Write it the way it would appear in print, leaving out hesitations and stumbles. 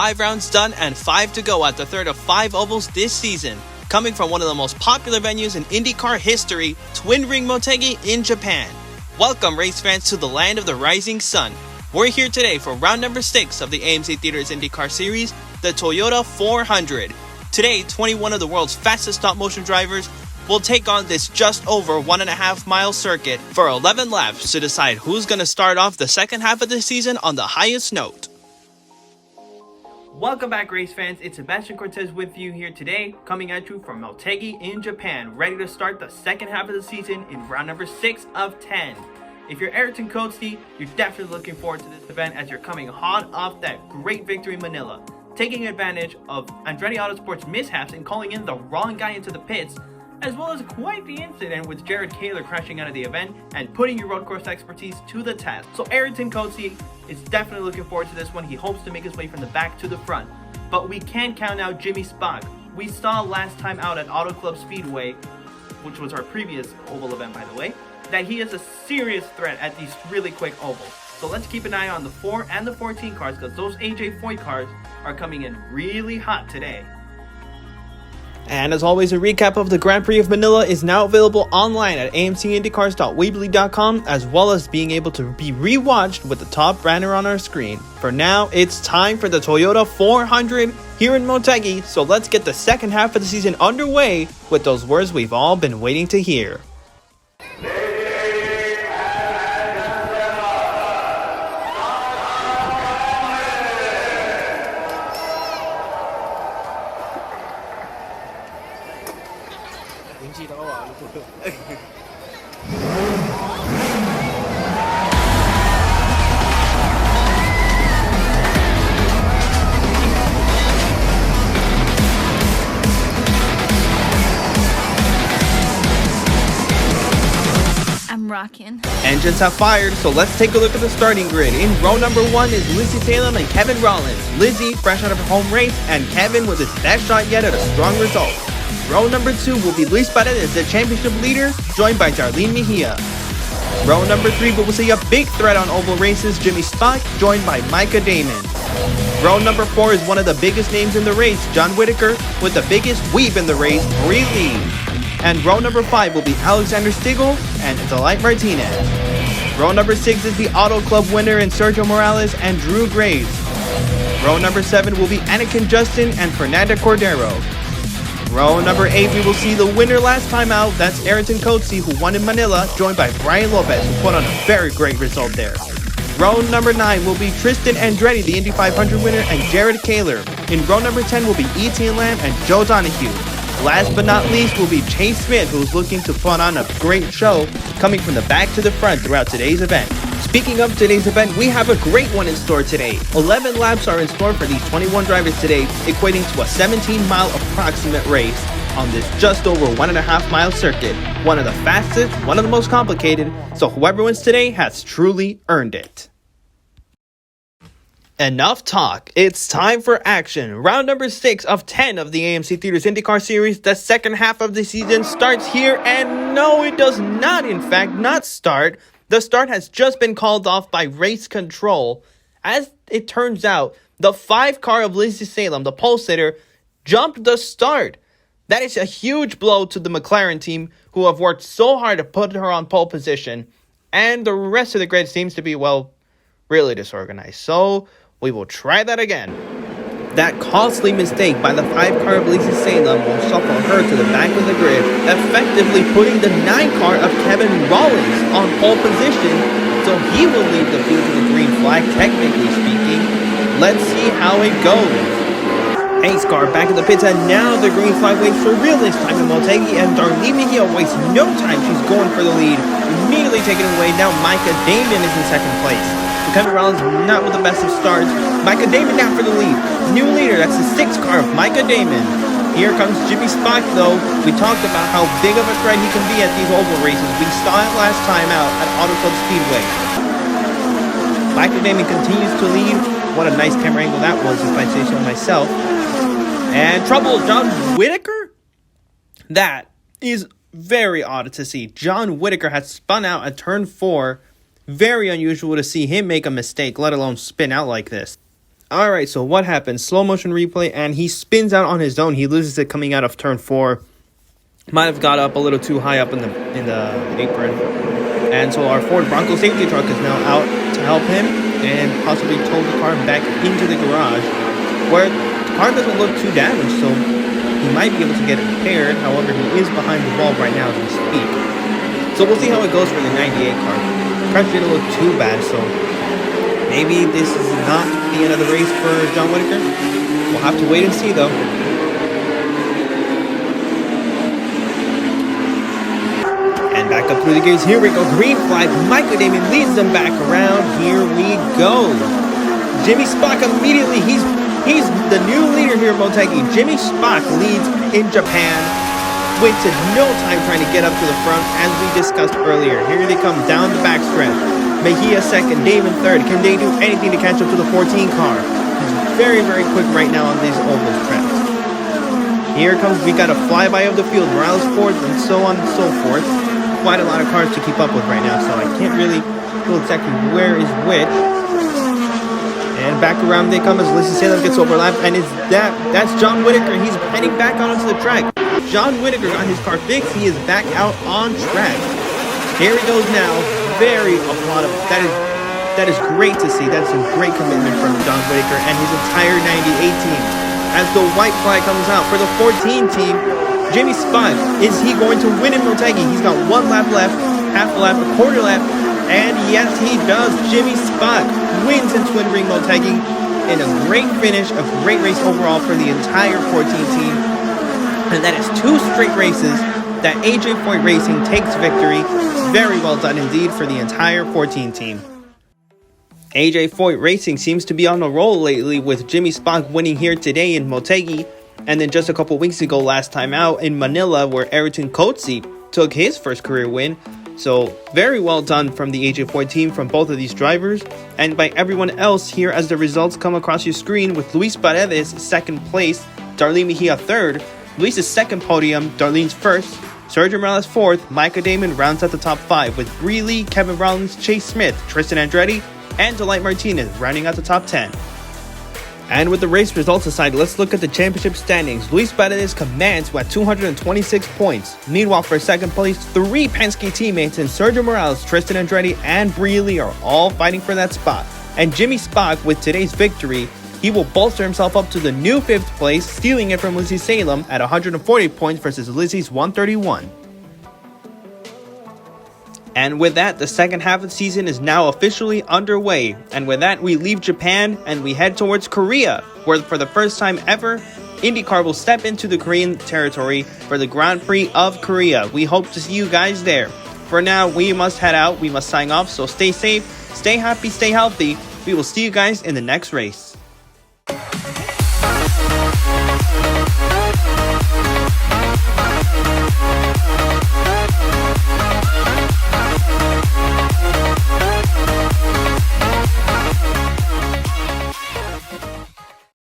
5 rounds done and 5 to go at the third of 5 ovals this season. Coming from one of the most popular venues in IndyCar history, Twin Ring Motegi in Japan. Welcome race fans to the land of the rising sun. We're here today for round number 6 of the AMC Theaters IndyCar Series, the Toyota 400. Today, 21 of the world's fastest stop motion drivers will take on this just over 1.5 mile circuit for 11 laps to decide who's going to start off the second half of the season on the highest note. Welcome back, race fans. It's Sebastian Cortez with you here today, coming at you from Motegi in Japan, ready to start the second half of the season in round number 6 of 10. If you're Ayrton Coates, you're definitely looking forward to this event as you're coming hot off that great victory in Manila, taking advantage of Andretti Autosport's mishaps and calling in the wrong guy into the pits, as well as quite the incident with Jared Kaler crashing out of the event and putting your road course expertise to the test. So Ayrton Coates is definitely looking forward to this one. He hopes to make his way from the back to the front. But we can't count out Jimmy Spock. We saw last time out at Auto Club Speedway, which was our previous oval event by the way, that he is a serious threat at these really quick ovals. So let's keep an eye on the 4 and the 14 cars because those AJ Foyt cars are coming in really hot today. And as always, a recap of the Grand Prix of Manila is now available online at amcindycars.weebly.com, as well as being able to be rewatched with the top banner on our screen. For now, it's time for the Toyota 400 here in Motegi, so let's get the second half of the season underway with those words we've all been waiting to hear. Rockin'. Engines have fired, so let's take a look at the starting grid. In row number 1 is Lizzie Salem and Kevin Rollins. Lizzie, fresh out of her home race, and Kevin with his best shot yet at a strong result. Row number 2 will be Luis Paredes, the championship leader, joined by Darlene Mejia. Row number 3 will see a big threat on oval races, Jimmy Spock, joined by Micah Damon. Row number 4 is one of the biggest names in the race, John Whitaker, with the biggest weep in the race, Bree Lee. And row number 5 will be Alexander Stigl and Delight Martinez. Row number 6 is the Auto Club winner in Sergio Morales and Drew Graves. Row number 7 will be Anakin Justin and Fernanda Cordero. Row number 8 we will see the winner last time out, that's Ayrton Coates, who won in Manila, joined by Brian Lopez, who put on a very great result there. Row number 9 will be Tristan Andretti, the Indy 500 winner, and Jared Kaler. In row number 10 will be Etienne Lamb and Joe Donahue. Last but not least will be Chase Smith, who's looking to put on a great show, coming from the back to the front throughout today's event. Speaking of today's event, we have a great one in store today. 11 laps are in store for these 21 drivers today, equating to a 17-mile approximate race on this just over 1.5 mile circuit. One of the fastest, one of the most complicated, so whoever wins today has truly earned it. Enough talk. It's time for action. Round number 6 of 10 of the AMC Theaters IndyCar Series. The second half of the season starts here, and no, it does not, in fact, not start. The start has just been called off by race control. As it turns out, the 5 car of Lizzie Salem, the pole sitter, jumped the start. That is a huge blow to the McLaren team, who have worked so hard to put her on pole position. And the rest of the grid seems to be, well, really disorganized. So we will try that again. That costly mistake by the 5 car of Lizzie Salem will shuffle her to the back of the grid, effectively putting the 9 car of Kevin Rollins on pole position, so he will lead the field to the green flag, technically speaking. Let's see how it goes. Ace car back in the pits, and now the green flag waits for real this time in Motegi, and Darlene Mejia wastes no time. She's going for the lead, immediately taken away. Now Micah Damon is in second place. Kevin Rollins not with the best of starts. Micah Damon now for the lead. New leader, that's the 6th car of Micah Damon. Here comes Jimmy Spock though. We talked about how big of a threat he can be at these oval races. We saw it last time out at Auto Club Speedway. Micah Damon continues to lead. What a nice camera angle that was, if I say so myself. And trouble, John Whitaker? That is very odd to see. John Whitaker had spun out at turn 4. Very unusual to see him make a mistake, let alone spin out like this. Alright, so what happened? Slow motion replay, and he spins out on his own. He loses it coming out of turn 4. Might have got up a little too high up in the apron. And so our Ford Bronco safety truck is now out to help him and possibly tow the car back into the garage, where the car doesn't look too damaged, so he might be able to get it repaired. However, he is behind the wall right now as we speak. So we'll see how it goes for the 98 car. The car didn't look too bad, so maybe this is not the end of the race for John Whitaker. We'll have to wait and see, though. And back up through the gears. Here we go. Green flag. Michael Damon leads them back around. Here we go. Jimmy Spock immediately. He's the new leader here at Motegi. Jimmy Spock leads in Japan. Wasted no time trying to get up to the front, as we discussed earlier. Here they come down the backstretch. Mejia second, Damon third. Can they do anything to catch up to the 14 car? He's very, very quick right now on these oval tracks. Here comes, we got a flyby of the field. Morales fourth, and so on and so forth. Quite a lot of cars to keep up with right now, so I can't really know exactly where is which. And back around they come as Lizzie Salem gets overlapped, and that's John Whitaker. He's heading back onto the track. John Whitaker got his car fixed. He is back out on track. Here he goes now. Very applaudable. That is great to see. That's a great commitment from John Whitaker and his entire 98 team. As the white flag comes out for the 14 team, Jimmy Spock, is he going to win in Motegi? He's got 1 lap left, half a lap, a quarter lap, and yes, he does. Jimmy Spock wins in Twin Ring Motegi in a great finish, a great race overall for the entire 14 team. And that is 2 straight races that AJ Foyt Racing takes victory. Very well done indeed for the entire 14 team. AJ Foyt Racing seems to be on a roll lately, with Jimmy Spock winning here today in Motegi, and then just a couple weeks ago last time out in Manila, where Ayrton Coetzee took his first career win. So very well done from the AJ Foyt team, from both of these drivers, and by everyone else here as the results come across your screen, with Luis Paredes second place, Darlene Mejia third, Luis's second podium, Darlene's first, Sergio Morales fourth, Micah Damon rounds out the top 5, with Breeley, Kevin Rollins, Chase Smith, Tristan Andretti, and Delight Martinez rounding out the top 10. And with the race results aside, let's look at the championship standings. Luis Paredes commands with 226 points. Meanwhile, for second place, 3 Penske teammates in Sergio Morales, Tristan Andretti, and Breeley are all fighting for that spot. And Jimmy Spock, with today's victory, he will bolster himself up to the new 5th place, stealing it from Lizzie Salem at 140 points versus Lizzie's 131. And with that, the second half of the season is now officially underway. And with that, we leave Japan and we head towards Korea, where for the first time ever, IndyCar will step into the Korean territory for the Grand Prix of Korea. We hope to see you guys there. For now, we must head out. We must sign off. So stay safe, stay happy, stay healthy. We will see you guys in the next race.